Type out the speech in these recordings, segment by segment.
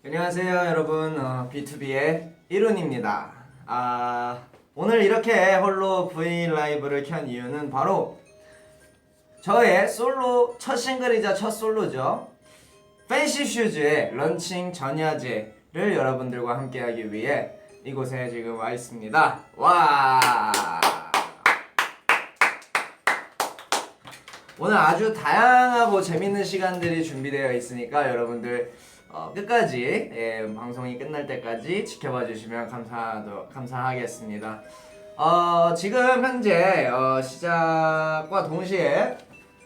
안녕하세요 여러분, B2B의 이룬입니다. 오늘 이렇게 홀로 V 라이브를 켠 이유는 바로 저의 솔로 첫 싱글이자 첫 솔로죠. 팬시 슈즈의 런칭 전야제를 여러분들과 함께하기 위해 이곳에 지금 와 있습니다. 와! 오늘 아주 다양하고 재밌는 시간들이 준비되어 있으니까 여러분들 끝까지 방송이 끝날 때까지 지켜봐 주시면 감사하겠습니다. 지금 현재 시작과 동시에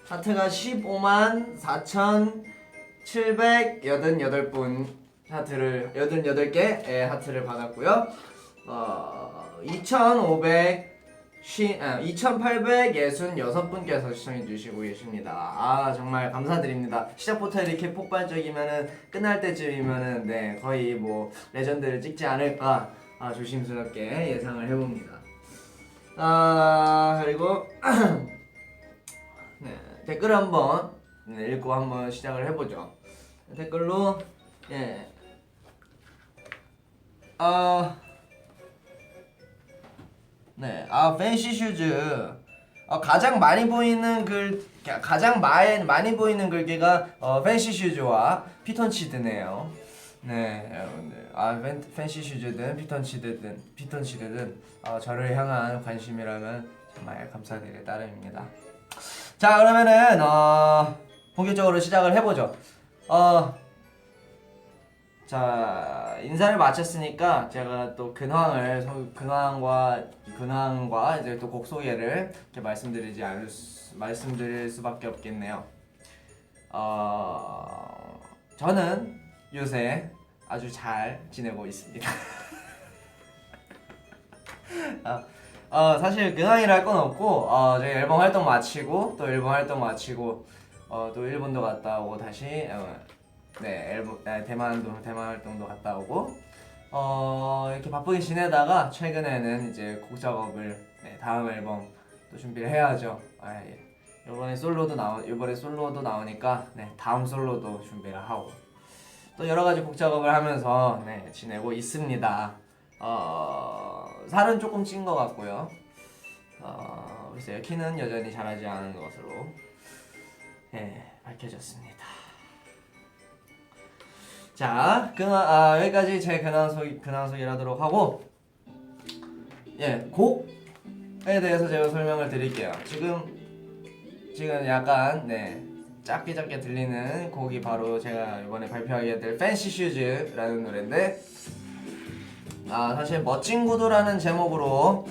하트가 15만 4,788분 하트를 88개 하트를 받았고요. 2,866분께서 시청해주시고 계십니다. 정말 감사드립니다. 시작부터 이렇게 폭발적이면은 끝날 때쯤이면은 거의 뭐 레전드를 찍지 않을까 조심스럽게 예상을 해봅니다. 그리고 댓글 한번 읽고 한번 시작을 해보죠. 댓글로 팬시 슈즈 가장 많이 보이는 글귀가 팬시 슈즈와 피톤치드네요. 네, 여러분들 팬시 슈즈든 피톤치드든 저를 향한 관심이라면 정말 감사드릴 따름입니다. 자, 그러면은 본격적으로 시작을 해보죠. 자, 인사를 마쳤으니까 제가 또 근황과 이제 또 곡 소개를 이렇게 말씀드릴 수밖에 없겠네요. 저는 요새 아주 잘 지내고 있습니다. 사실 근황이라 할 건 없고 저희 앨범 활동 마치고 또 또 일본도 갔다 오고 다시 대만 활동도 갔다 오고 이렇게 바쁘게 지내다가 최근에는 이제 곡 작업을 다음 앨범 또 준비를 해야죠. 이번에 솔로도 나오니까 다음 솔로도 준비를 하고 또 여러 가지 곡 작업을 하면서 지내고 있습니다. 살은 조금 찐 것 같고요. 글쎄요, 키는 여전히 자라지 않은 것으로 밝혀졌습니다. 자, 여기까지 제 근황 소개를 하도록 하고, 곡에 대해서 제가 설명을 드릴게요. 지금 약간 작게 들리는 곡이 바로 제가 이번에 발표하게 될 팬시 슈즈라는 노래인데, 사실 멋진 구두라는 제목으로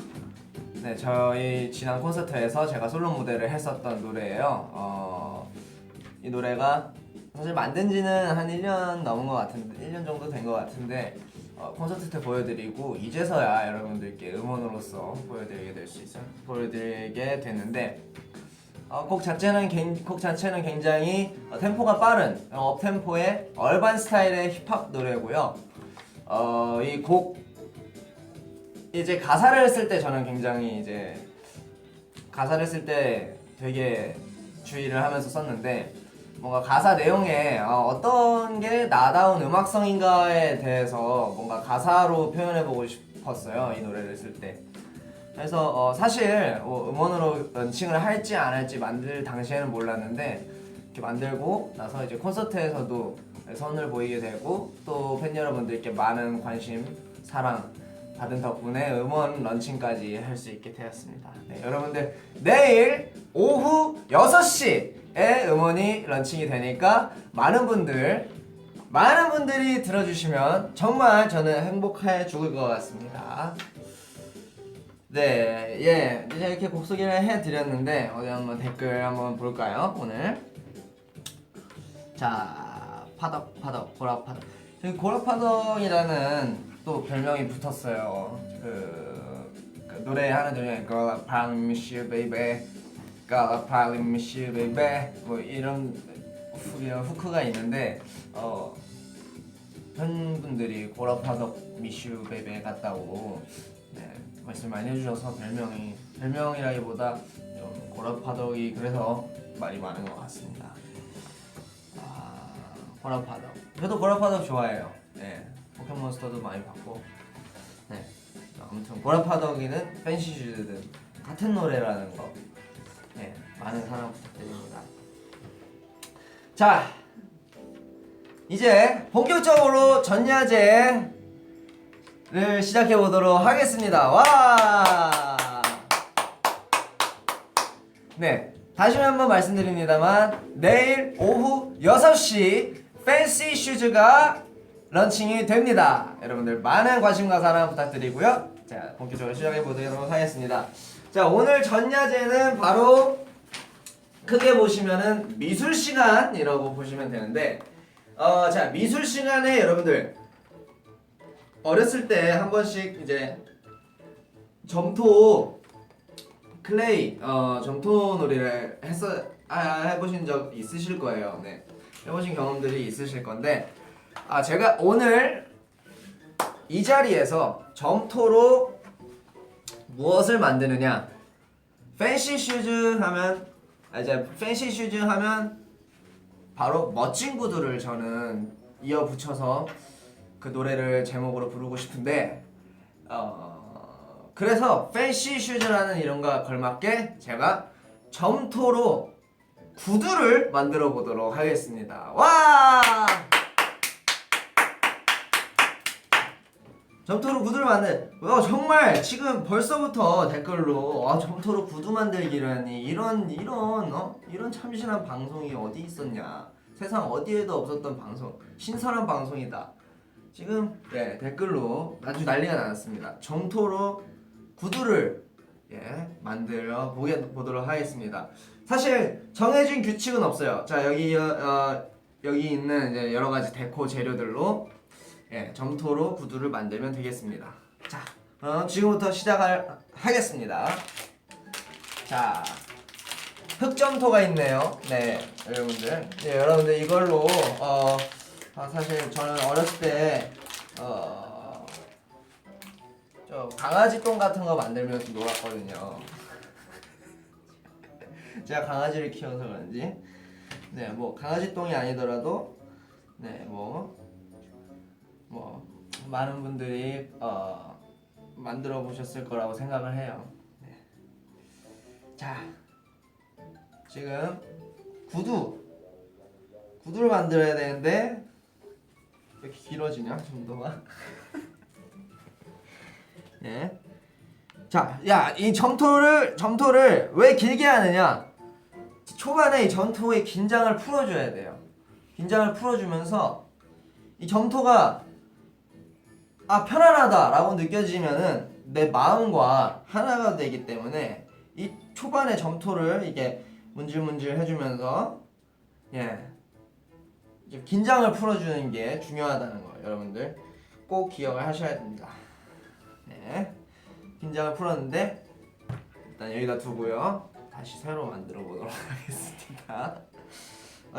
저희 지난 콘서트에서 제가 솔로 무대를 했었던 노래예요. 이 노래가 사실 만든 지는 한 1년 넘은 것 같은데 1년 정도 된 것 같은데 콘서트 때 보여드리고 이제서야 여러분들께 음원으로서 보여드리게 됐는데 곡 자체는 굉장히 템포가 빠른 업템포의 얼반 스타일의 힙합 노래고요. 이 곡 이제 가사를 쓸 때 저는 굉장히 가사를 쓸 때 되게 주의를 하면서 썼는데 뭔가 가사 내용에 어떤 게 나다운 음악성인가에 대해서 뭔가 가사로 표현해보고 싶었어요, 이 노래를 쓸 때. 그래서 사실 음원으로 런칭을 할지 안 할지 만들 당시에는 몰랐는데 이렇게 만들고 나서 이제 콘서트에서도 선을 보이게 되고 또 팬 여러분들께 많은 관심, 사랑 받은 덕분에 음원 런칭까지 할 수 있게 되었습니다. 여러분들 내일 오후 6시에 음원이 런칭이 되니까 많은 분들이 들어주시면 정말 저는 행복해 죽을 것 같습니다. 이제 이렇게 곡 소개를 해드렸는데 어디 한번 댓글 한번 볼까요? 오늘 자, 고락파덕 저기 고락파덕이라는 또 별명이 붙었어요. 그 노래 하는 중에 Girl I probably miss you baby, Girl I probably miss you baby 뭐 이런 후크가 있는데 팬분들이 고락파덕 miss you baby 같다고 말씀 많이 해주셔서 별명이라기보다 좀 고락파덕이 그래서 말이 많은 것 같습니다. 고락파덕 저도 고락파덕 좋아해요. 네, 포켓몬스터도 많이 봤고. 네, 아무튼 보라파덕이든 팬시 슈즈든 같은 노래라는 거. 네, 많은 사랑 부탁드립니다. 자, 이제 본격적으로 전야제를 시작해 보도록 하겠습니다. 와! 네, 다시 한번 말씀드립니다만 내일 오후 6시 팬시 슈즈가 런칭이 됩니다. 여러분들 많은 관심과 사랑 부탁드리고요. 자, 본격적으로 시작해 보도록 하겠습니다. 자, 오늘 전야제는 바로 크게 보시면은 미술 시간이라고 보시면 되는데, 자, 미술 시간에 여러분들 어렸을 때 한 번씩 이제 점토 클레이 점토 놀이를 해보신 적 있으실 거예요. 네, 해보신 경험들이 있으실 건데, 제가 오늘 이 자리에서 점토로 무엇을 만드느냐, 팬시 슈즈 하면 이제 팬시 슈즈 하면 바로 멋진 구두를 저는 이어 붙여서 그 노래를 제목으로 부르고 싶은데, 그래서 팬시 슈즈라는 이름과 걸맞게 제가 점토로 구두를 만들어 보도록 하겠습니다. 와! 점토로 구두를 정말 지금 벌써부터 댓글로 점토로 구두 만들기라니 이런 참신한 방송이 어디 있었냐, 세상 어디에도 없었던 방송, 신선한 방송이다. 지금 댓글로 아주 난리가 났습니다. 점토로 구두를 만들어 보도록 하겠습니다. 사실 정해진 규칙은 없어요. 자, 여기 있는 이제 여러 가지 데코 재료들로 점토로 구두를 만들면 되겠습니다. 자, 그럼 지금부터 시작하겠습니다. 자, 흑점토가 있네요. 네, 여러분들. 네, 여러분들 이걸로 사실 저는 어렸을 때 저 강아지 똥 같은 거 만들면서 놀았거든요. 제가 강아지를 키워서 그런지, 네, 뭐 강아지 똥이 아니더라도 뭐 많은 분들이 만들어 보셨을 거라고 생각을 해요. 네. 자, 지금 구두를 만들어야 되는데 왜 이렇게 길어지냐, 정도가. 네. 자, 이 점토를 왜 길게 하느냐? 초반에 이 점토의 긴장을 풀어줘야 돼요. 긴장을 풀어주면서 이 점토가 편안하다라고 느껴지면은 내 마음과 하나가 되기 때문에 이 초반에 점토를 이게 문질문질 해주면서 이제 긴장을 풀어주는 게 중요하다는 거 여러분들 꼭 기억을 하셔야 됩니다. 네, 긴장을 풀었는데 일단 여기다 두고요. 다시 새로 만들어 보도록 하겠습니다.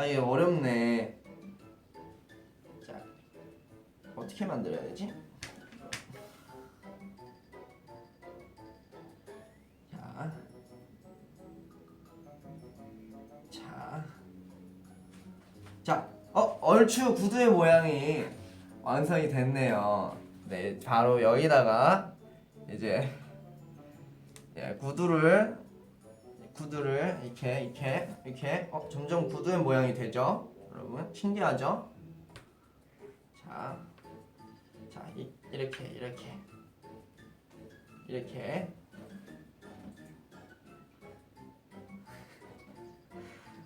이게 어렵네. 자, 어떻게 만들어야 되지? 자, 얼추 구두의 모양이 완성이 됐네요. 네, 바로 여기다가 이제 구두를 이렇게 점점 구두의 모양이 되죠. 여러분 신기하죠? 자, 이렇게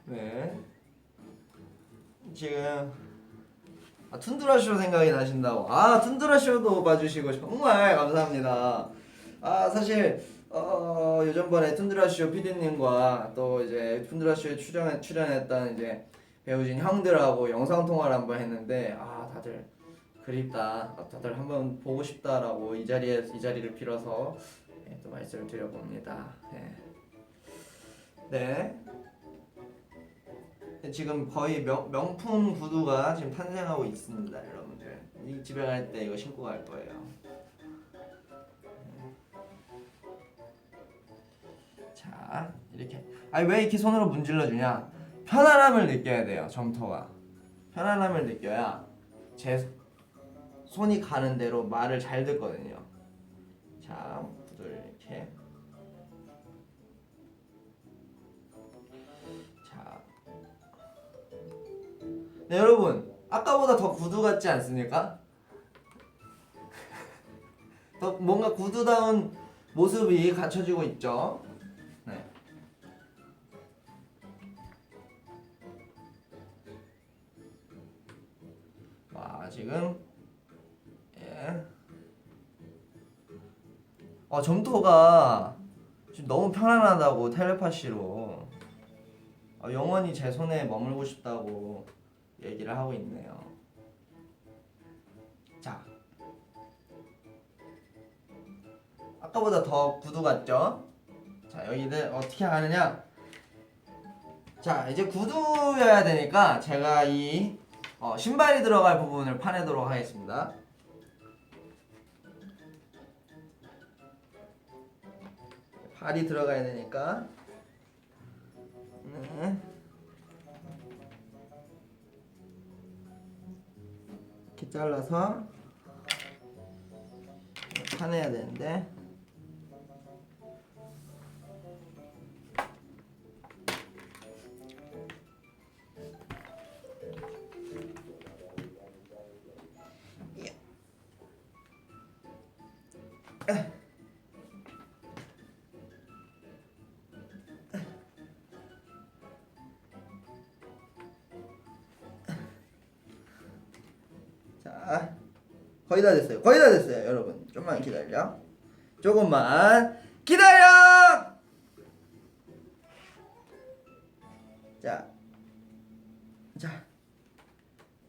네, 지금 툰드라쇼 생각이 나신다고. 툰드라쇼도 봐주시고 정말 감사합니다. 사실 요전번에 툰드라쇼 PD님과 또 이제 툰드라쇼에 출연했던 이제 배우진 형들하고 영상 통화를 한번 했는데 다들 그립다, 다들 한번 보고 싶다라고 이 자리를 빌어서 또 말씀을 드려봅니다. 네. 지금 거의 명품 구두가 지금 탄생하고 있습니다, 여러분들. 이 집에 갈 때 이거 신고 갈 거예요. 자, 이렇게. 왜 이렇게 손으로 문질러 주냐? 편안함을 느껴야 돼요, 점토가. 편안함을 느껴야 손이 가는 대로 말을 잘 듣거든요. 자, 구두를 이렇게. 자, 네 여러분, 아까보다 더 구두 같지 않습니까? 더 뭔가 구두다운 모습이 갖춰지고 있죠. 네. 와, 지금 예. 점토가 지금 너무 편안하다고 텔레파시로 영원히 제 손에 머물고 싶다고 얘기를 하고 있네요. 자, 아까보다 더 구두 같죠? 자, 여기를 어떻게 하느냐? 자, 이제 구두여야 되니까 제가 이 신발이 들어갈 부분을 파내도록 하겠습니다. 발이 들어가야 되니까. 네. 이렇게 잘라서 파내야 되는데. 자, 거의 다 됐어요. 거의 다 됐어요, 여러분. 좀만 기다려. 조금만 기다려.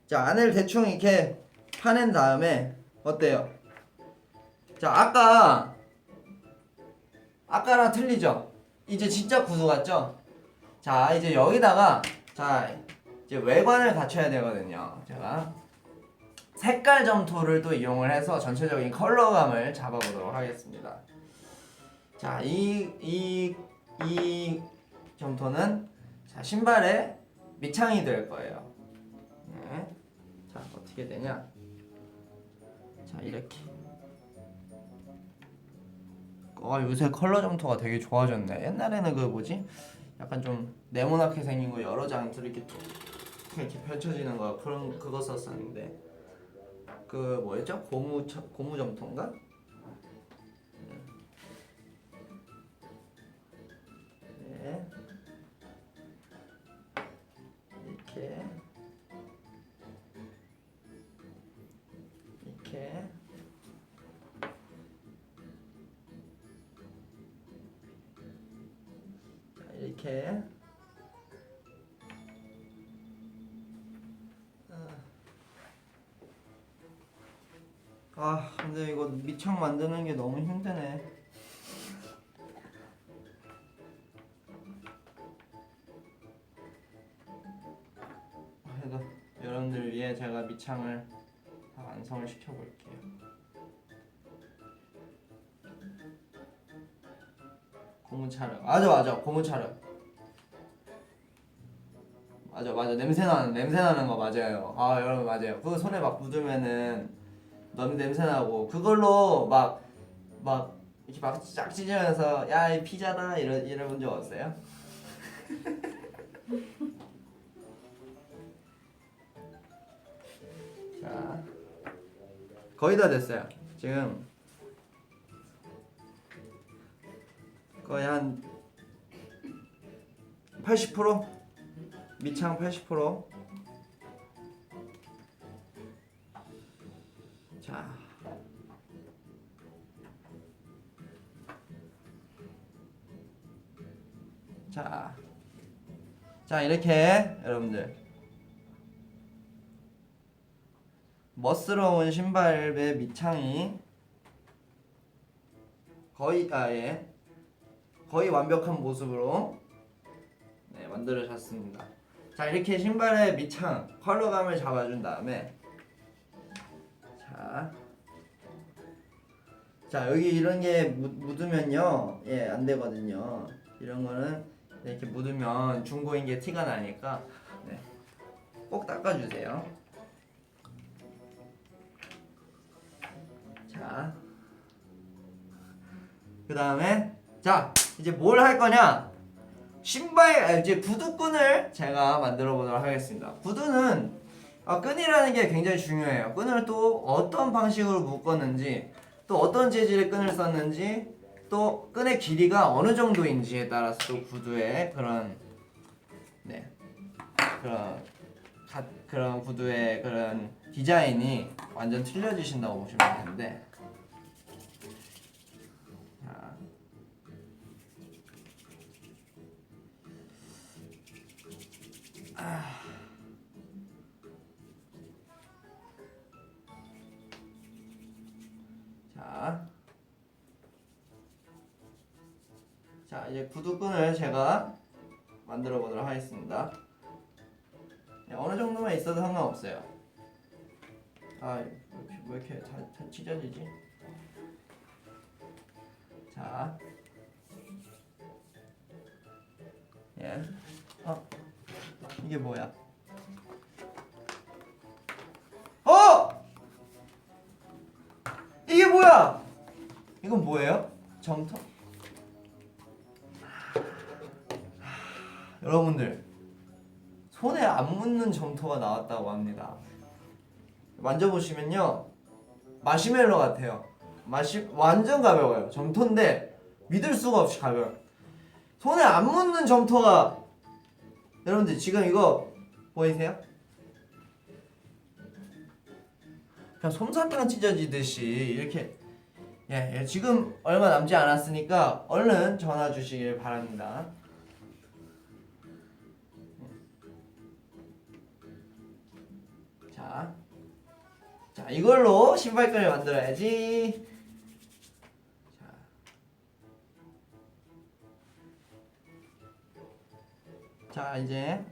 자, 안을 대충 이렇게 파낸 다음에 어때요? 자, 아까랑 틀리죠? 이제 진짜 구두 같죠? 자, 이제 여기다가 이제 외관을 갖춰야 되거든요. 제가 색깔 점토를 또 이용을 해서 전체적인 컬러감을 잡아보도록 하겠습니다. 자, 이 점토는 신발에 밑창이 될 거예요. 네. 자, 어떻게 되냐? 자, 이렇게. 요새 컬러 점토가 되게 좋아졌네. 옛날에는 그 뭐지? 약간 좀 네모나게 생긴 거 여러 장 이렇게 툭 이렇게 펼쳐지는 거 그거 썼었는데 그 뭐였죠? 고무 점토인가? 네. 이렇게 이렇게 근데 이거 밑창 만드는 게 너무 힘드네. 그래도 여러분들 위해 제가 밑창을 다 완성을 시켜볼게요. 고무차력. 맞아. 고무차력. 맞아. 냄새 나는 거 맞아요. 여러분 맞아요. 그거 손에 막 묻으면은 너무 냄새 나고 그걸로 막 이렇게 막 쫙 찢으면서 야, 이 피자다 이런 적 없어요? 자, 거의 다 됐어요. 지금 거의 한 80%? 밑창 80%. 자, 이렇게 여러분들 멋스러운 신발의 밑창이 거의 완벽한 모습으로 만들어졌습니다. 자, 이렇게 신발의 밑창 컬러감을 잡아준 다음에 자, 여기 이런 게 묻으면요, 안 되거든요. 이런 거는 이렇게 묻으면 중고인 게 티가 나니까 꼭 닦아주세요. 자, 그 다음에 자 이제 뭘 할 거냐? 이제 구두끈을 제가 만들어 보도록 하겠습니다. 구두는 끈이라는 게 굉장히 중요해요. 끈을 또 어떤 방식으로 묶었는지, 또 어떤 재질의 끈을 썼는지, 또 끈의 길이가 어느 정도인지에 따라서 또 구두의 그런 그런 구두의 그런 디자인이 완전 틀려지신다고 보시면 되는데, 자 이제 구두끈을 제가 만들어 보도록 하겠습니다. 어느 정도만 있어도 상관없어요. 왜 이렇게 다 찢어지지? 자, 이게 뭐야? 이게 뭐야? 이건 뭐예요? 점토? 여러분들, 손에 안 묻는 점토가 나왔다고 합니다. 만져보시면요, 마시멜로 같아요. 완전 가벼워요. 점토인데 믿을 수가 없이 가벼워요. 손에 안 묻는 점토가, 여러분들 지금 이거 보이세요? 그냥 솜사탕 찢어지듯이 이렇게. 지금 얼마 남지 않았으니까 얼른 전화 주시길 바랍니다. 자 이걸로 신발끈을 만들어야지. 자 이제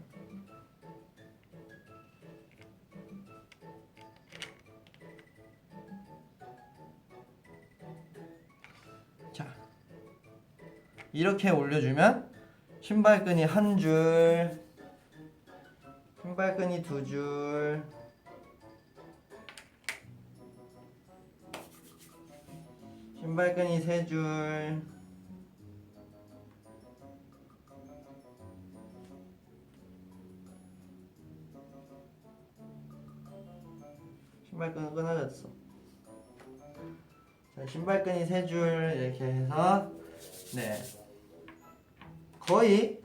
이렇게 올려주면 신발끈이 한 줄, 신발끈이 두 줄, 신발끈이 세 줄, 신발끈은 끊어졌어. 자, 신발끈이 세 줄 이렇게 해서 거의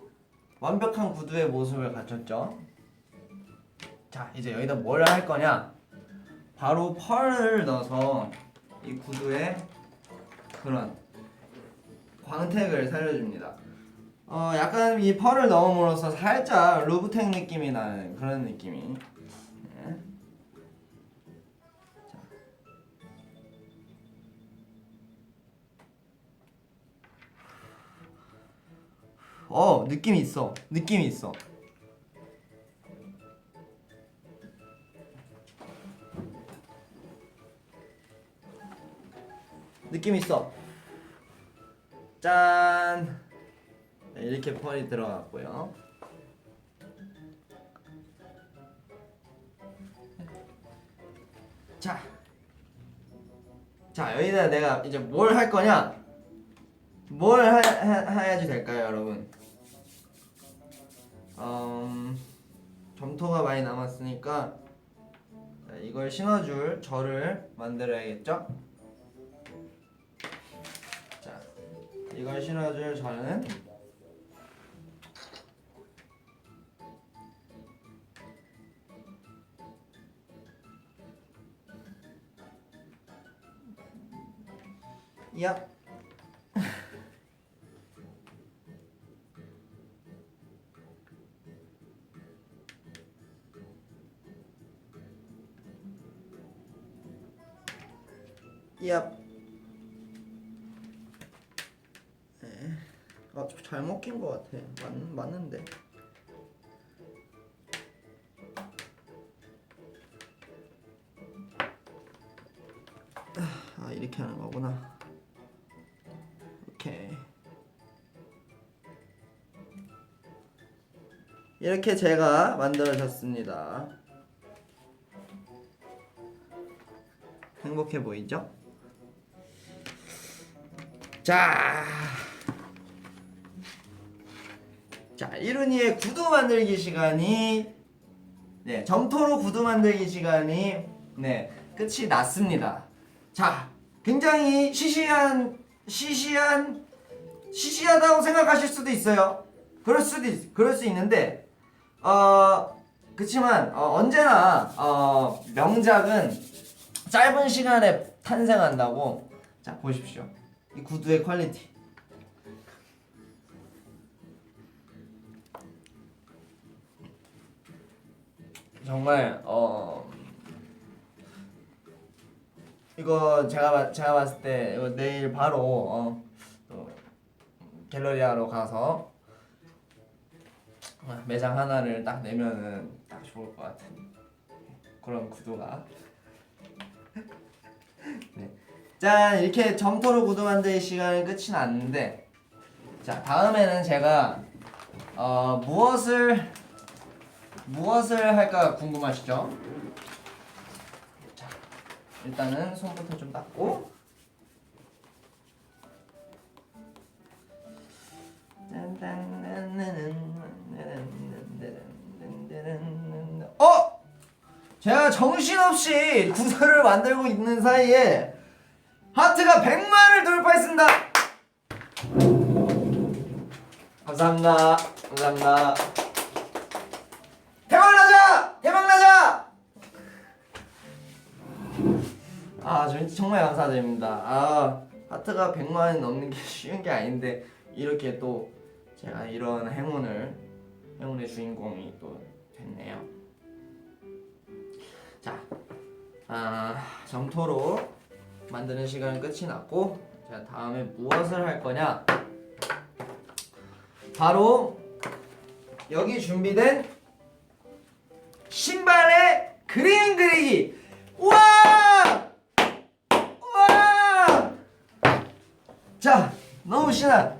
완벽한 구두의 모습을 갖췄죠. 자 이제 여기다 뭘 할 거냐? 바로 펄을 넣어서 이 구두에 그런 광택을 살려줍니다. 약간 이 펄을 넣음으로써 살짝 루브텍 느낌이 나는 그런 느낌이. 느낌이 있어. 느낌이 있어. 느낌 있어. 짠. 이렇게 펄이 들어갔고요. 자 여기다 내가 이제 뭘 할 거냐? 뭘 해야지 될까요, 여러분? 점토가 많이 남았으니까 이걸 신어줄 절을 만들어야겠죠? 자, 이걸 신어줄 절은 잘못 낀 것 같아. 맞는데. 이렇게 하는 거구나. 오케이. 이렇게 제가 만들어졌습니다. 행복해 보이죠? 자, 이룬이의 구두 만들기 시간이 점토로 구두 만들기 시간이 끝이 났습니다. 자, 굉장히 시시하다고 생각하실 수도 있어요. 그럴 수 있는데 그치만 언제나 명작은 짧은 시간에 탄생한다고. 자, 보십시오. 이 구두의 퀄리티. 정말 이거 제가 봤을 때 이거 내일 바로 또 갤러리아로 가서 매장 하나를 딱 내면은 딱 좋을 것 같은 그런 구두가. 네. 짠, 이렇게 점토로 구두 만들기 시간이 끝이 났는데, 자, 다음에는 제가 무엇을 할까 궁금하시죠? 자, 일단은 손부터 좀 닦고. 제가 정신없이 구슬을 만들고 있는 사이에 하트가 100만을 돌파했습니다. 감사합니다. 감사합니다. 대박나자! 대박나자! 정말 감사드립니다. 하트가 100만이 넘는 게 쉬운 게 아닌데 이렇게 또 제가 이런 행운의 주인공이 또 됐네요. 자, 점토로 만드는 시간은 끝이 났고, 자, 다음에 무엇을 할 거냐? 바로 여기 준비된 신발의 그림 그리기. 우와! 우와! 자, 너무 신나.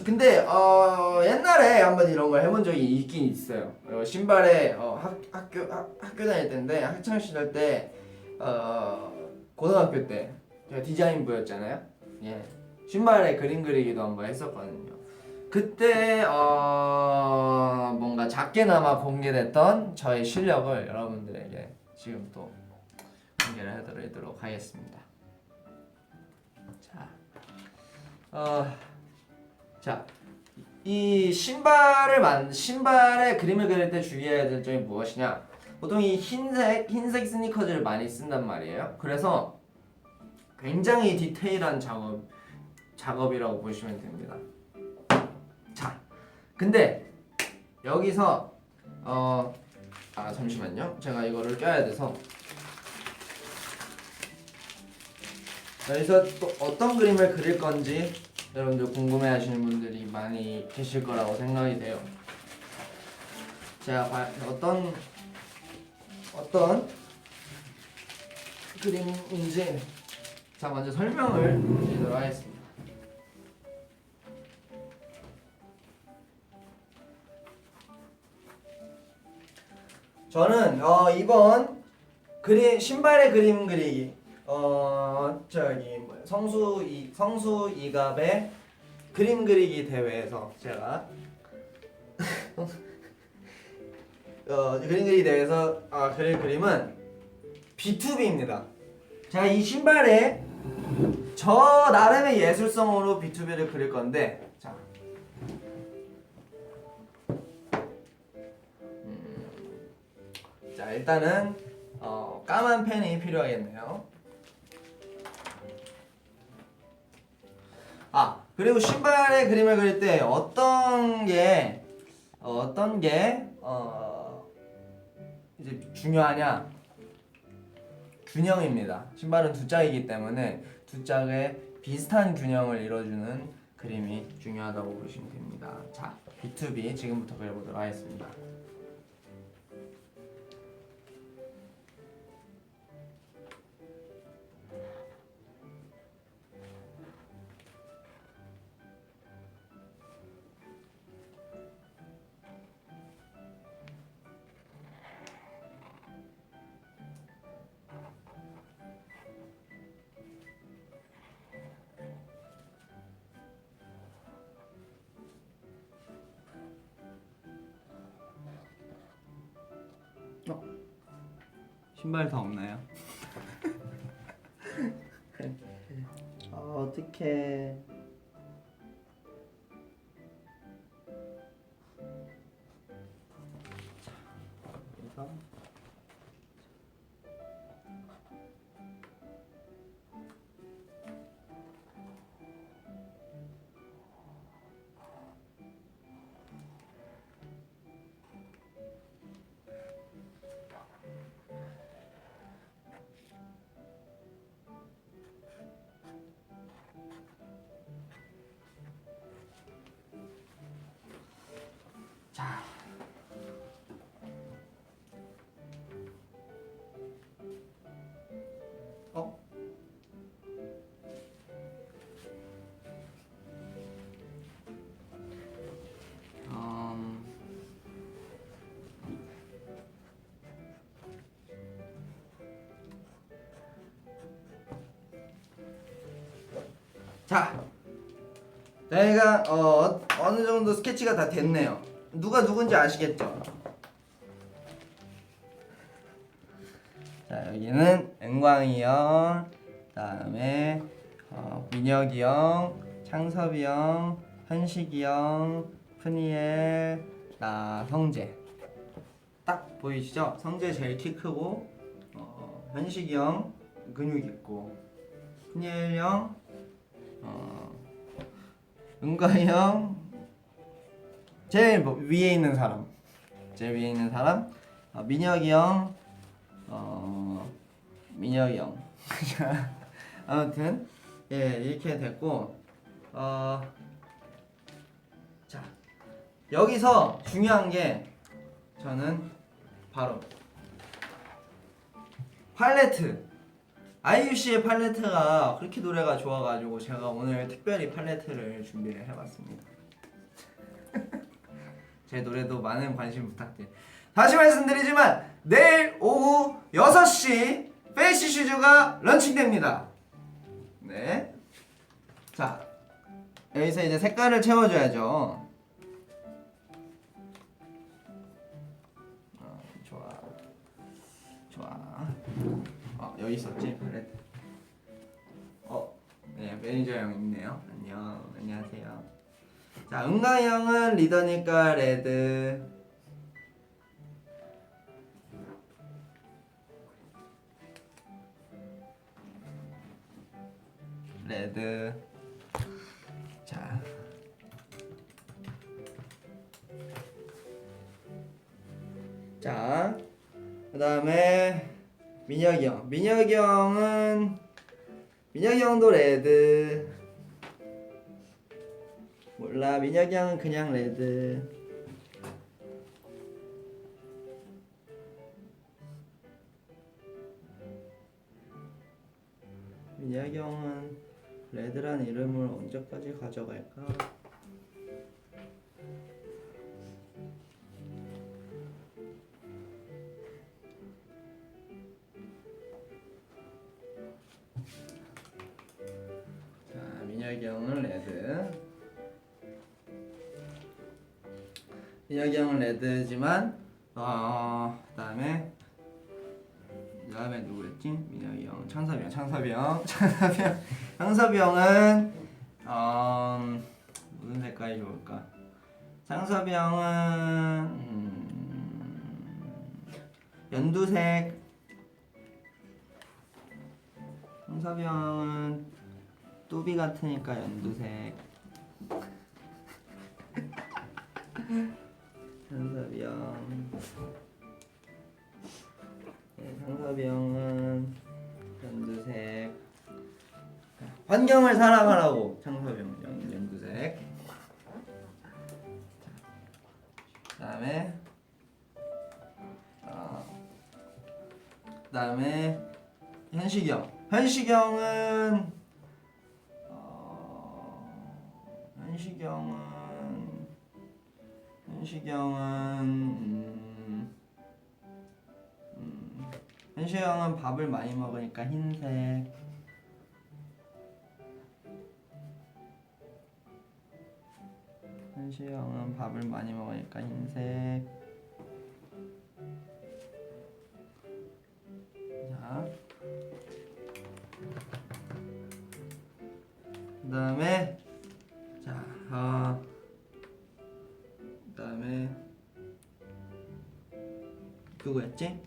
근데 옛날에 한번 이런 걸 해본 적이 있긴 있어요. 신발에 학교 다닐 때인데, 학창 시절 때 고등학교 때 제가 디자인부였잖아요. 예, 신발에 그림 그리기도 한번 했었거든요. 그때 뭔가 작게나마 공개됐던 저의 실력을 여러분들에게 지금 또 공개를 해드리도록 하겠습니다. 자, 이 신발에 그림을 그릴 때 주의해야 될 점이 무엇이냐? 보통 이 흰색 스니커즈를 많이 쓴단 말이에요. 그래서 굉장히 디테일한 작업이라고 보시면 됩니다. 자, 근데 여기서 잠시만요. 제가 이거를 껴야 돼서. 여기서 또 어떤 그림을 그릴 건지 여러분들 궁금해하시는 분들이 많이 계실 거라고 생각이 돼요. 제가 어떤 그림인지 자, 먼저 설명을 드리도록 하겠습니다. 저는 이번 신발의 그림 그리기 성수 이갑의 그림 그리기 대회에서 제가 그림 그리기 대회에서 그릴 그림은 B2B입니다. 제가 이 신발에 저 나름의 예술성으로 B2B를 그릴 건데, 자, 일단은 까만 펜이 필요하겠네요. 그리고 신발의 그림을 그릴 때 어떤 게 이제 중요하냐? 균형입니다. 신발은 두 짝이기 때문에 두 짝의 비슷한 균형을 이뤄주는 그림이 중요하다고 보시면 됩니다. 자, B2B 지금부터 그려보도록 하겠습니다. 신발 더 없나요? 어떡해. 그래서 자. 어? 자, 내가 어느 정도 스케치가 다 됐네요. 누가 누군지 아시겠죠? 자, 여기는 은광이 형, 그다음에 민혁이 형, 창섭이 형, 현식이 형, 푸니엘, 나 성재. 딱 보이시죠? 성재 제일 키 크고, 현식이 형 근육 있고, 푸니엘 형, 은광이 형, 제일 위에 있는 사람, 민혁이 형, 민혁이 형. 아무튼 예, 이렇게 됐고, 자, 여기서 중요한 게 저는 바로 팔레트. 아이유 씨의 팔레트가 그렇게 노래가 좋아가지고 제가 오늘 특별히 팔레트를 준비를 해봤습니다. 제 노래도 많은 관심 부탁드려요. 다시 말씀드리지만 내일 오후 6시 페이시 슈즈가 런칭됩니다. 네. 자, 여기서 이제 색깔을 채워줘야죠. 좋아. 여기 있었지? 팔레트. 네, 매니저 형 있네요. 안녕하세요. 자, 은광이 형은 리더니까 레드. 자, 그 다음에 민혁이 형도 레드. 몰라, 민혁이 형은 그냥 레드. 민혁이 형은 레드란 이름을 언제까지 가져갈까? 자, 민혁이 형은 레드. 민혁이 형은 레드지만 그다음에 누구였지? 민혁이 형, 창섭이 형은 무슨 색깔이 좋을까? 창섭이 형은 연두색. 창섭이 형은 뚜비 같으니까 연두색. 창섭이 형은 연두색. 환경을 사랑하라고. 창섭이 형 연두색. 그다음에 현식이 형은 밥을 많이 먹으니까 흰색. 현식이 형은 밥을 많이 먹으니까 흰색. 그거였지?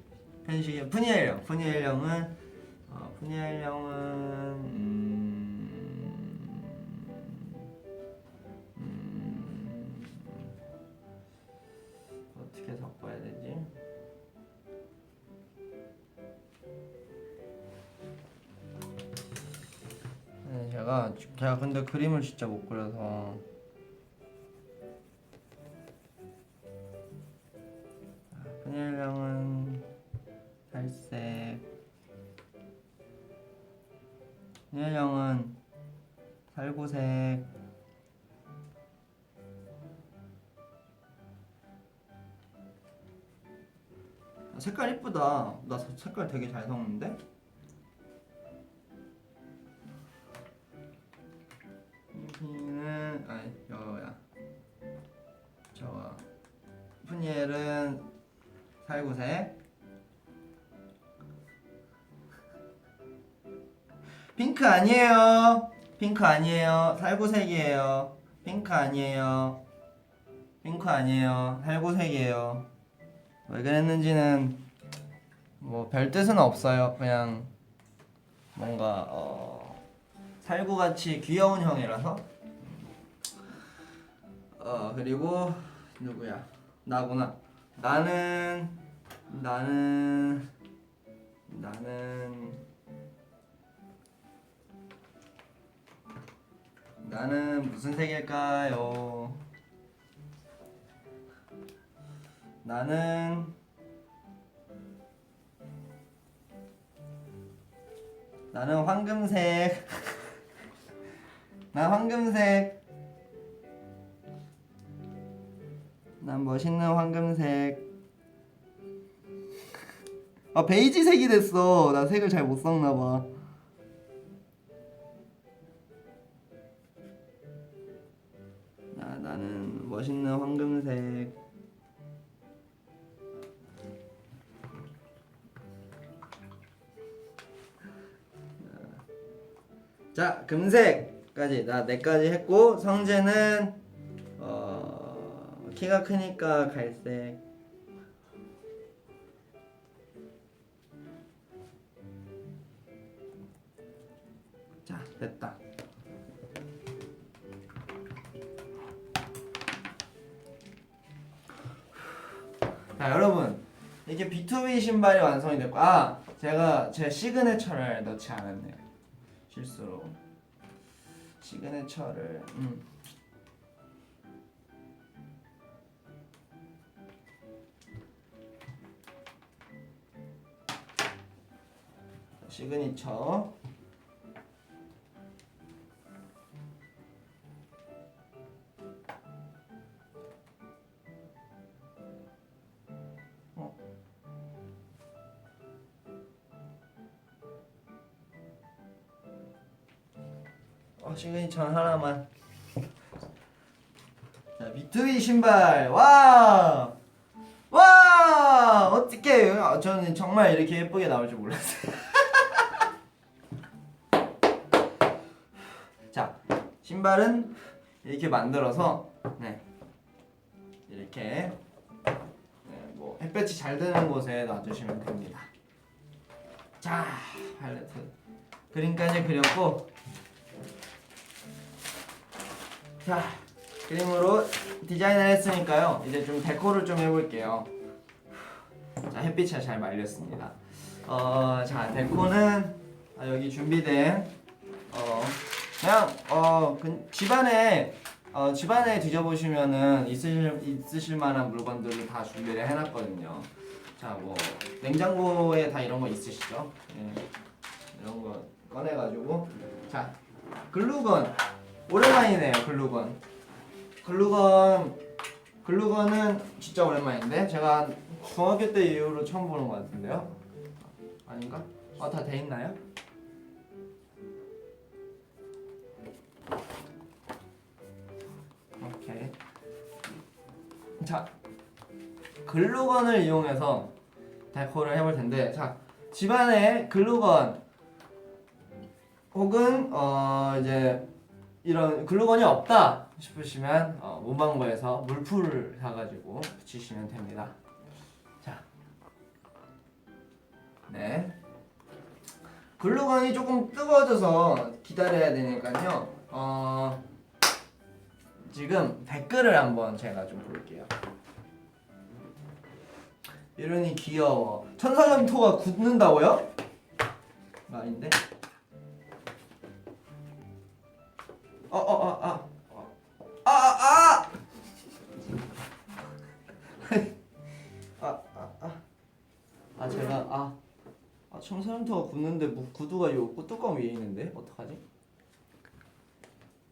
현식이 푸니엘령. 푸니엘령은 어떻게 섞어야 되지? 네, 제가 근데 그림을 진짜 못 그려서 푸니엘령은 살색, 푸니엘령은 살구색, 색깔 이쁘다. 나 색깔 되게 잘 섞는데? 푸니엘은 아니 저거야. 저거 푸니엘은 살구색. 핑크 아니에요. 핑크 아니에요. 살구색이에요. 핑크 아니에요. 핑크 아니에요. 살구색이에요. 왜 그랬는지는 뭐 별 뜻은 없어요. 그냥 뭔가 살구같이 귀여운 형이라서. 그리고 누구야? 나구나. 나는 무슨 색일까요? 나는 황금색. 난 황금색. 난 멋있는 황금색. 아, 베이지색이 됐어. 나 색을 잘 못 섞나 봐. 나는 멋있는 황금색. 자, 금색까지 나 4가지 했고, 성재는 키가 크니까 갈색. 자, 됐다. 자, 여러분, 이게 B2B 신발이 완성이 됐고, 제가 제 시그네처를 넣지 않았네요. 실수로 시그네처를 시그니처. 시그니처 하나만. 자, B2B 신발. 와 어떡해. 저는 정말 이렇게 예쁘게 나올 줄 몰랐어요. 자, 신발은 이렇게 만들어서 이렇게 뭐 햇볕이 잘 드는 곳에 놔주시면 됩니다. 자, 팔레트 그림까지 그렸고, 자, 그림으로 디자인을 했으니까요. 이제 좀 데코를 좀 해볼게요. 자, 햇빛이 잘 말렸습니다. 자, 데코는 여기 준비된 그냥 집안에 뒤져보시면은 있으실 만한 물건들을 다 준비를 해놨거든요. 자, 뭐 냉장고에 다 이런 거 있으시죠? 이런 거 꺼내가지고, 자, 글루건. 오랜만이네요. 글루건은 진짜 오랜만인데, 제가 중학교 때 이후로 처음 보는 것 같은데요? 아닌가? 다 돼 있나요? 오케이. 자, 글루건을 이용해서 데코를 해볼 텐데, 자, 집안에 글루건 혹은 이제 이런 글루건이 없다 싶으시면 문방구에서 물풀을 사가지고 붙이시면 됩니다. 자, 네. 글루건이 조금 뜨거워져서 기다려야 되니까요. 지금 댓글을 한번 제가 좀 볼게요. 이런이 귀여워. 천사점토가 굳는다고요? 아닌데? 제가 천사점토가 굳는데 구두가 요 뚜껑 위에 있는데 어떡하지?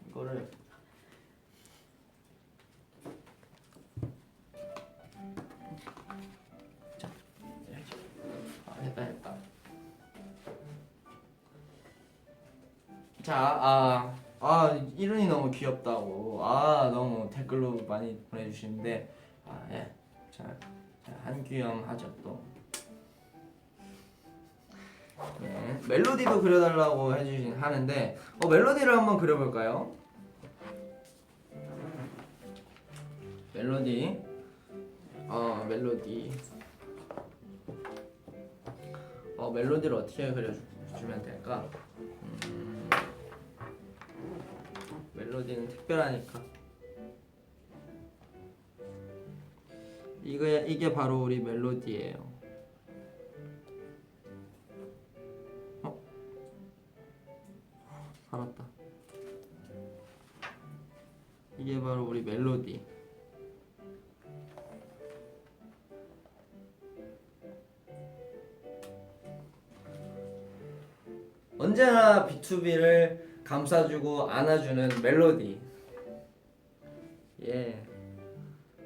이거를 자 이렇게 했다. 자, 이run이 너무 귀엽다고 너무 댓글로 많이 보내주시는데 예. 자 한규영 하죠 또. 네, 멜로디도 그려달라고 하는데 멜로디를 한번 그려볼까요? 멜로디 멜로디를 어떻게 그려주면 될까? 멜로디는 특별하니까 이게 바로 우리 멜로디예요. 살았다. 이게 바로 우리 멜로디. 언제나 B2B를 감싸주고 안아주는 멜로디. 예,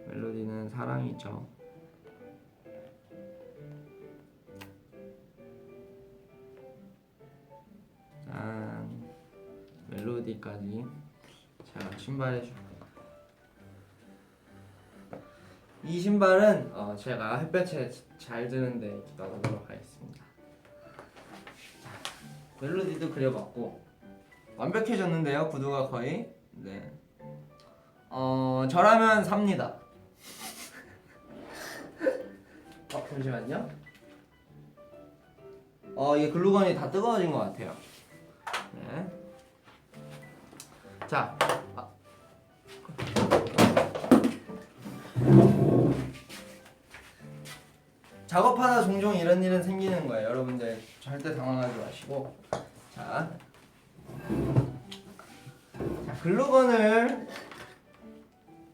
멜로디는 사랑이죠. 짠, 멜로디까지. 자, 신발 해줄게요. 이 신발은 제가 햇볕에 잘 드는데 놔두도록 하겠습니다. 멜로디도 그려봤고 완벽해졌는데요, 구두가 거의. 네. 저라면 삽니다. 잠시만요. 이게 글루건이 다 뜨거워진 것 같아요. 네. 자, 작업하다 종종 이런 일은 생기는 거예요. 여러분들 절대 당황하지 마시고. 자, 글루건을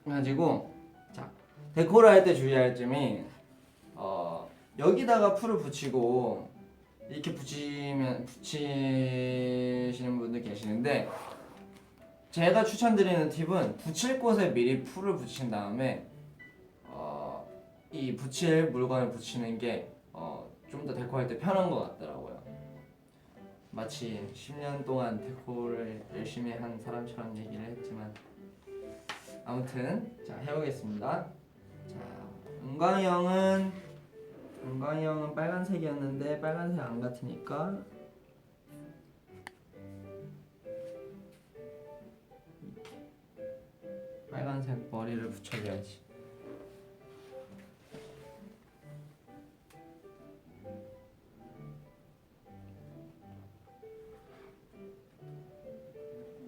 가지고 데코를 할 때 주의할 점이 여기다가 풀을 붙이고 이렇게 붙이시는 분들 계시는데, 제가 추천드리는 팁은 붙일 곳에 미리 풀을 붙인 다음에 이 붙일 물건을 붙이는 게 좀 더 데코할 때 편한 것 같더라고요. 마치 10년 동안 데코를 열심히 한 사람처럼 얘기를 했지만, 아무튼 자, 해보겠습니다. 자, 은광이 형은 빨간색이었는데 빨간색 안 같으니까 빨간색 머리를 붙여줘야지.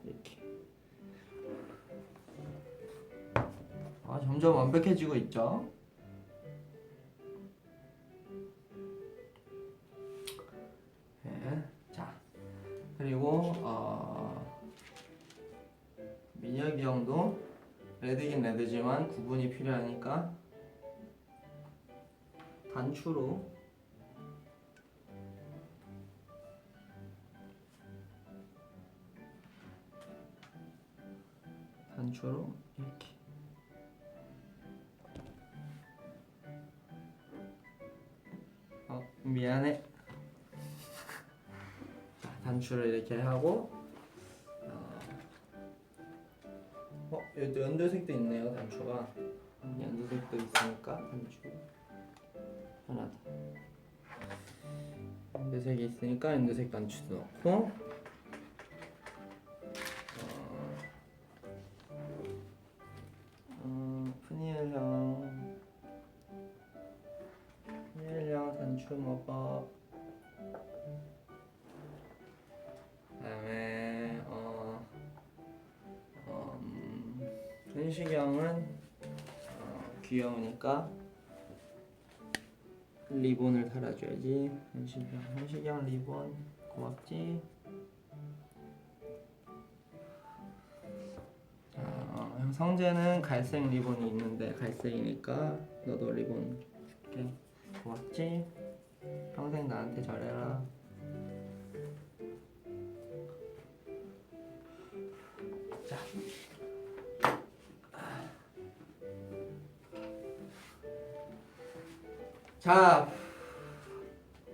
이렇게. 점점 완벽해지고 있죠. 네. 자, 그리고 민혁이 형도 레드긴 레드지만 구분이 필요하니까 단추로 이렇게. 미안해. 자, 단추를 이렇게 하고 여기 연두색도 있네요. 단추가 연두색도 있으니까 단추 하나다. 연두색이 있으니까 연두색 단추도 넣고, 푸니엘 형 단추 먹어. 현식형은 귀여우니까 리본을 달아줘야지. 현식형 리본 고맙지. 성재는 갈색 리본이 있는데 갈색이니까 너도 리본 줄게. 고맙지. 평생 나한테 잘해라. 자, 자,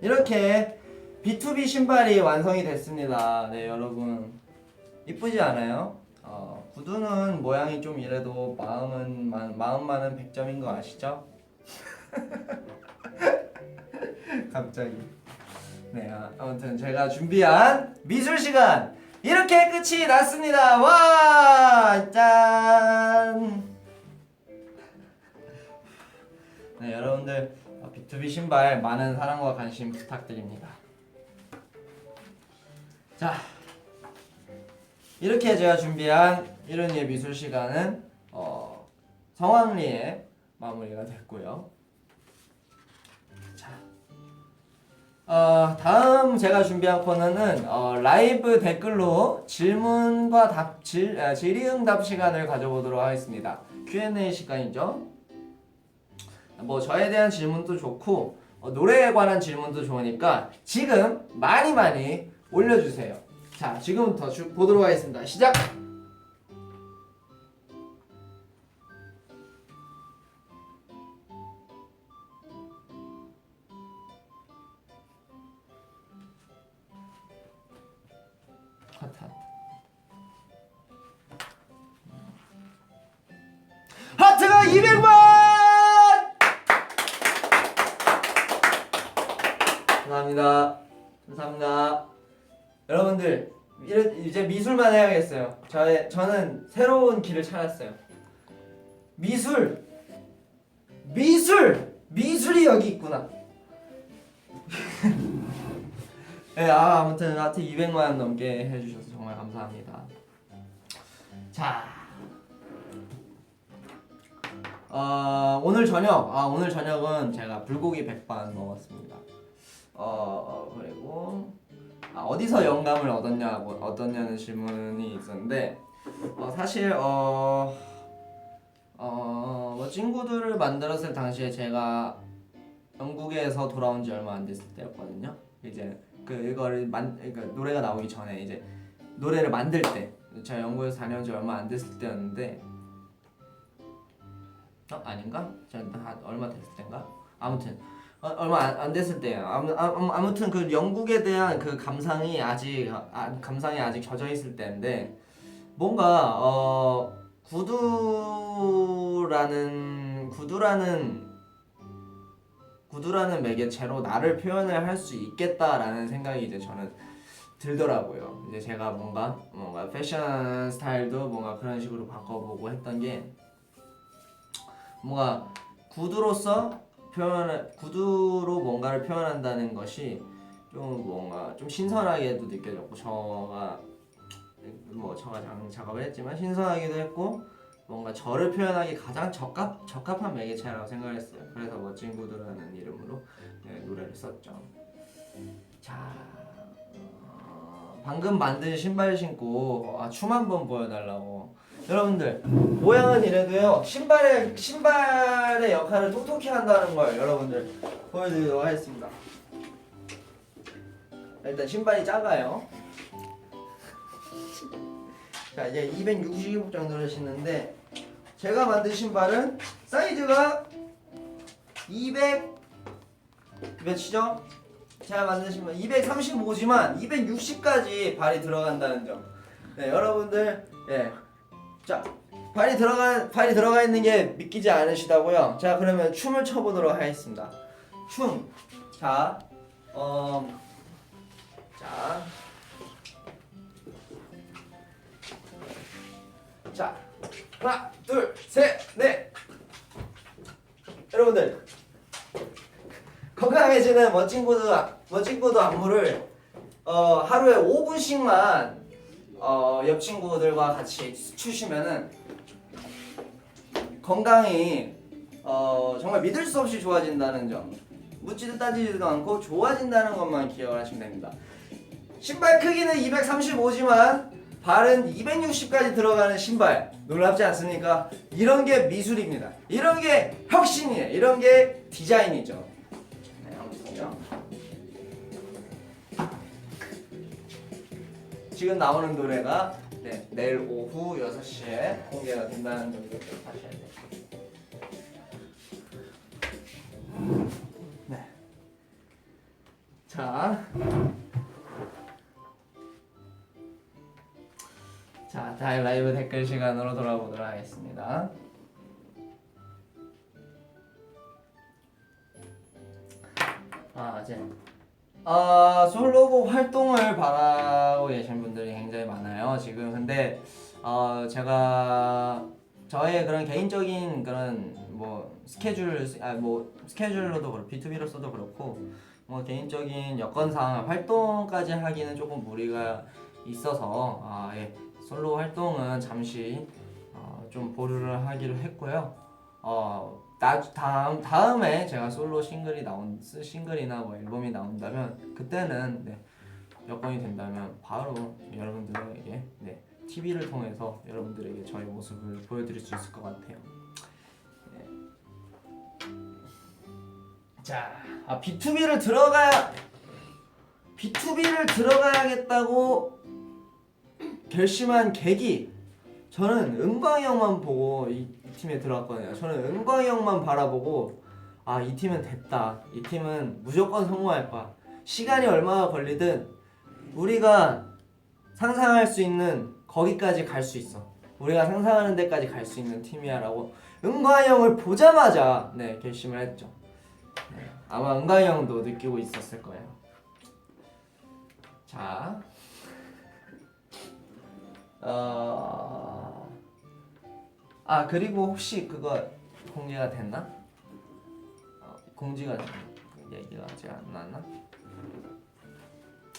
이렇게 B2B 신발이 완성이 됐습니다. 네, 여러분 이쁘지 않아요? 구두는 모양이 좀 이래도 마음만은 100점인 거 아시죠? 갑자기. 네, 아무튼 제가 준비한 미술 시간 이렇게 끝이 났습니다. 와, 짠. 네, 여러분들 B2B 신발 많은 사랑과 관심 부탁드립니다. 자, 이렇게 제가 준비한 이른이의 미술 시간은 성황리에 마무리가 됐고요. 자, 다음 제가 준비한 코너는 라이브 댓글로 질문과 질의응답 시간을 가져보도록 하겠습니다. Q&A 시간이죠. 뭐 저에 대한 질문도 좋고 노래에 관한 질문도 좋으니까 지금 많이 올려주세요. 자, 지금부터 보도록 하겠습니다. 시작! 하트가 200만! 감사합니다. 감사합니다. 여러분들 이제 미술만 해야겠어요. 저는 새로운 길을 찾았어요. 미술이 여기 있구나. 네, 아무튼 하트 200만 넘게 해주셔서 정말 감사합니다. 자, 오늘 저녁은 제가 불고기 백반 먹었습니다. 그리고 어디서 영감을 얻었냐는 질문이 있었는데 사실 친구들을 만들었을 당시에 제가 영국에서 돌아온 지 얼마 안 됐을 때였거든요. 이제 그러니까 노래가 나오기 전에 이제 노래를 만들 때 제가 영국에서 다녀온 지 얼마 안 됐을 때였는데 아닌가? 제가 얼마 됐을 때인가? 아무튼 얼마 안 됐을 때예요. 아무튼 그 영국에 대한 그 감상이 아직 젖어 있을 때인데 뭔가 구두라는 매개체로 나를 표현을 할 수 있겠다라는 생각이 이제 저는 들더라고요. 이제 제가 뭔가 패션 스타일도 뭔가 그런 식으로 바꿔보고 했던 게 뭔가 구두로 뭔가를 표현한다는 것이 좀 신선하게도 느껴졌고 제가 작업을 했지만 신선하기도 했고 뭔가 저를 표현하기 가장 적합한 매개체라고 생각을 했어요. 그래서 멋진 구두라는 이름으로 노래를 썼죠. 자, 방금 만든 신발 신고 춤 한번 보여달라고. 여러분들 모양은 이래도요 신발의 역할을 톡톡히 한다는 걸 여러분들 보여드리도록 하겠습니다. 일단 신발이 작아요. 자, 이제 260 정도를 신는데 제가 만든 신발은 사이즈가 200 몇이죠? 제가 만든 신발 235지만 260까지 발이 들어간다는 점. 네, 여러분들 자, 발이 들어가 있는 게 믿기지 않으시다고요? 자, 그러면 춤을 춰보도록 하겠습니다. 춤. 자, 하나, 둘, 셋, 넷. 여러분들 건강해지는 멋진 구두 안무를 하루에 5분씩만 옆 친구들과 같이 추시면은 건강이 정말 믿을 수 없이 좋아진다는 점, 묻지도 따지지도 않고 좋아진다는 것만 기억을 하시면 됩니다. 신발 크기는 235지만 발은 260까지 들어가는 신발, 놀랍지 않습니까? 이런 게 미술입니다. 이런 게 혁신이에요. 이런 게 디자인이죠. 네, 아무튼요. 지금 나오는 노래가 내일 오후 6시에 공개가 된다는 점도 아셔야 돼요. 네. 자, 다음 라이브 댓글 시간으로 돌아보도록 하겠습니다. 솔로곡 활동을 바라고 계신 분들이 굉장히 많아요 지금. 근데 제가 저의 그런 개인적인 그런 뭐 스케줄로도 그렇고 B2B로서도 그렇고 뭐 개인적인 여건상 활동까지 하기는 조금 무리가 있어서 솔로 활동은 잠시 좀 보류를 하기로 했고요. 다음에 제가 솔로 싱글이나 뭐 앨범이 나온다면 그때는 여건이 된다면 바로 여러분들에게 TV를 통해서 여러분들에게 저의 모습을 보여드릴 수 있을 것 같아요. 자, B2B를 들어가야겠다고 결심한 계기, 저는 은광이 형만 보고 이 팀에 들어왔거든요. 저는 은광이 형만 바라보고 이 팀은 됐다, 이 팀은 무조건 성공할 거야, 시간이 얼마나 걸리든 우리가 상상할 수 있는 거기까지 갈 수 있어, 우리가 상상하는 데까지 갈 수 있는 팀이야 라고 은광이 형을 보자마자 결심을 했죠. 아마 은광이 형도 느끼고 있었을 거예요. 자, 그리고 혹시 그거 공개가 됐나? 공지가 얘기가 아직 안 나왔나?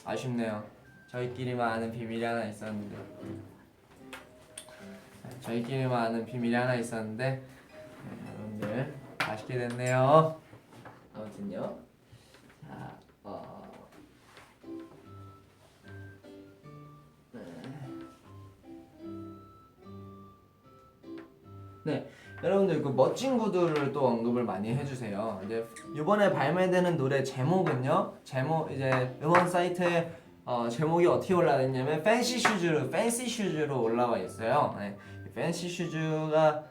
아쉽네요. 저희끼리만 아는 비밀이 하나 있었는데 여러분들 아쉽게 됐네요. 아무튼요. 여러분들 그 멋진 구두를 또 언급을 많이 해주세요. 이제 이번에 발매되는 노래 제목은요. 이제 음원 사이트에 제목이 어떻게 올라왔냐면 팬시 슈즈로 올라와 있어요. 팬시 슈즈가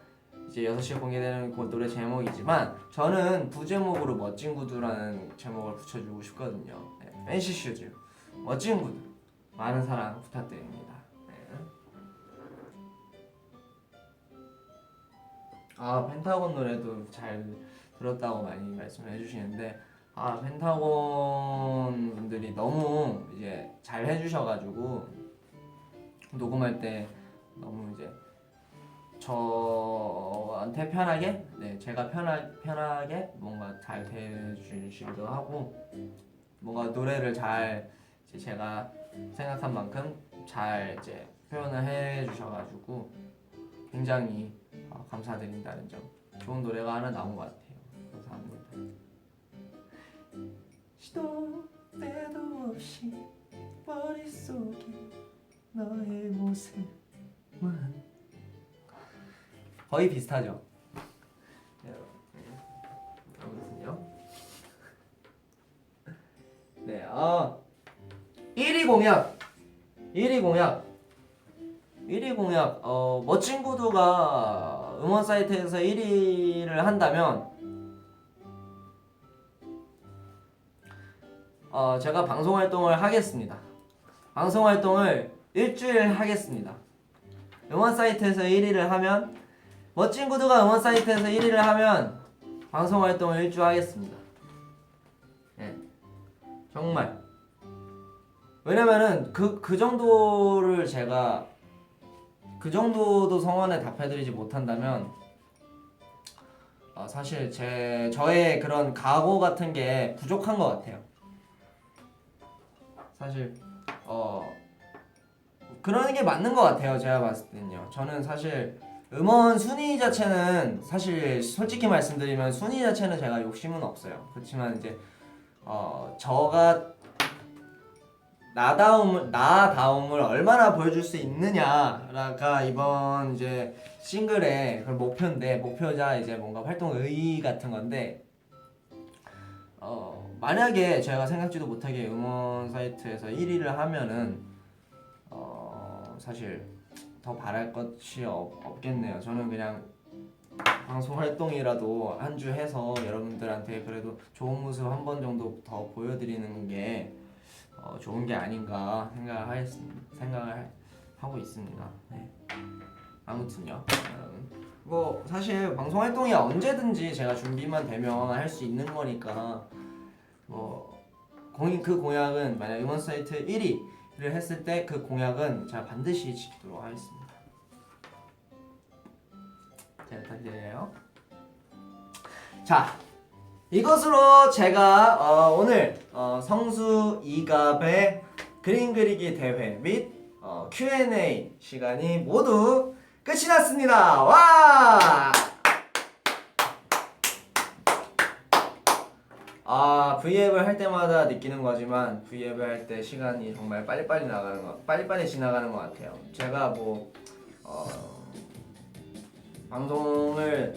이제 6시에 공개되는 그 노래 제목이지만 저는 부제목으로 멋진 구두라는 제목을 붙여주고 싶거든요. 팬시 슈즈, 멋진 구두, 많은 사랑 부탁드립니다. 펜타곤 노래도 잘 들었다고 많이 말씀을 해주시는데 펜타곤 분들이 너무 이제 잘 해주셔가지고 녹음할 때 너무 이제 저한테 편하게 제가 편하게 뭔가 잘 대해주시기도 하고 뭔가 노래를 잘 이제 제가 생각한 만큼 잘 이제 표현을 해주셔가지고 굉장히 감사드린다는 점. 좋은 노래가 하나 나온 것 같아요. 감사합니다. 시도 때도 없이 머릿속에 너의 모습만. 거의 비슷하죠? 아무튼요. 1위 공약. 멋진 구두가 음원 사이트에서 1위를 한다면 제가 방송 활동을 하겠습니다. 방송 활동을 일주일 하겠습니다. 음원 사이트에서 1위를 하면, 멋진 구두가 음원 사이트에서 1위를 하면 방송 활동을 일주일 하겠습니다. 정말. 왜냐면은 그 정도를 제가 그 정도도 성원에 답해드리지 못한다면 사실 저의 그런 각오 같은 게 부족한 것 같아요. 사실 그러는 게 맞는 것 같아요. 제가 봤을 때는요. 저는 사실 음원 순위 자체는 사실 솔직히 말씀드리면 순위 자체는 제가 욕심은 없어요. 그렇지만 이제 저가 나다움을 얼마나 보여줄 수 있느냐가 이번 이제 싱글의 그 목표자 이제 뭔가 활동 의의 같은 건데 만약에 제가 생각지도 못하게 음원 사이트에서 1위를 하면은 사실 더 바랄 것이 없겠네요. 저는 그냥 방송 활동이라도 한 주 해서 여러분들한테 그래도 좋은 모습 한 번 정도 더 보여드리는 게 좋은 게 아닌가 생각을 하고 있습니다. 네. 아무튼요, 여러분. 뭐 사실 방송 활동이 언제든지 제가 준비만 되면 할 수 있는 거니까 뭐 그 공약은 만약 음원 사이트 1위를 했을 때 그 공약은 제가 반드시 지키도록 하겠습니다. 잘 부탁드려요. 자, 이것으로 제가 오늘 성수 이갑의 그림 그리기 대회 및 Q&A 시간이 모두 끝이 났습니다. 와! V앱을 할 때마다 느끼는 거지만 V앱을 할 때 시간이 정말 빨리빨리 지나가는 것 같아요. 제가 뭐 방송을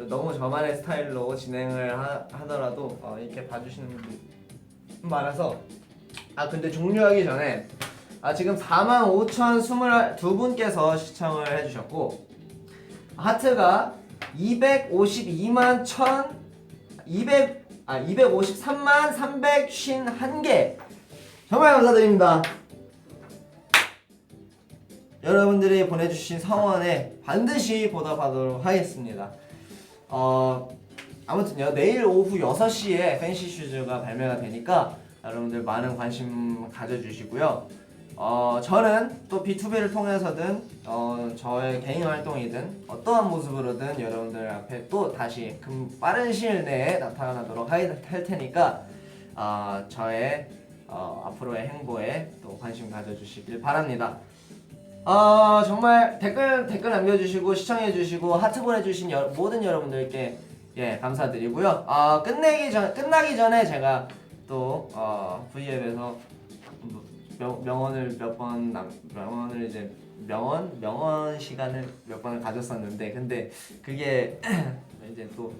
너무 저만의 스타일로 진행을 하더라도 이렇게 봐주시는 분들이 많아서 근데 종료하기 전에 지금 45,022분께서 시청을 해주셨고 하트가 253만 351개 정말 감사드립니다. 여러분들이 보내주신 성원에 반드시 보답하도록 하겠습니다. 아무튼요, 내일 오후 6시에 팬시 슈즈가 발매가 되니까 여러분들 많은 관심 가져주시고요. 저는 또 B2B를 통해서든 저의 개인 활동이든 어떠한 모습으로든 여러분들 앞에 또 다시 빠른 시일 내에 나타나도록 할 테니까 저의 앞으로의 행보에 또 관심 가져주시길 바랍니다. 정말 댓글 남겨주시고 시청해주시고 하트 보내주신 모든 여러분들께 감사드리고요. 끝나기 전에 제가 또 V앱에서 명언을 이제 명언 시간을 몇 번을 가졌었는데 근데 그게 이제 또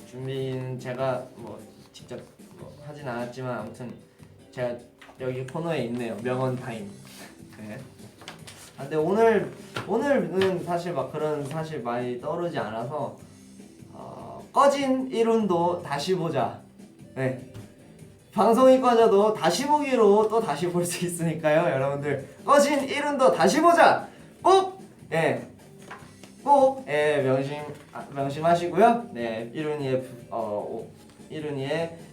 준비는 제가 뭐 직접 하진 않았지만 아무튼 제가 여기 코너에 있네요. 명언 타임. 네. 근데 오늘은 사실 막 그런 사실 많이 떠오르지 않아서 꺼진 이룬도 다시 보자. 네. 방송이 꺼져도 다시 보기로 또 다시 볼 수 있으니까요. 여러분들 꺼진 이룬도 다시 보자. 꼭 명심하시고요. 네, 이룬이의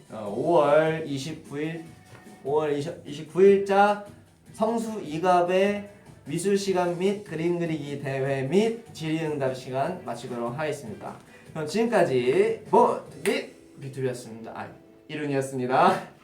5월 29일자 성수 이갑의 미술 시간 및 그림 그리기 대회 및 질의응답 시간 마치도록 하겠습니다. 그럼 지금까지 및 B2B였습니다. 이룬이었습니다.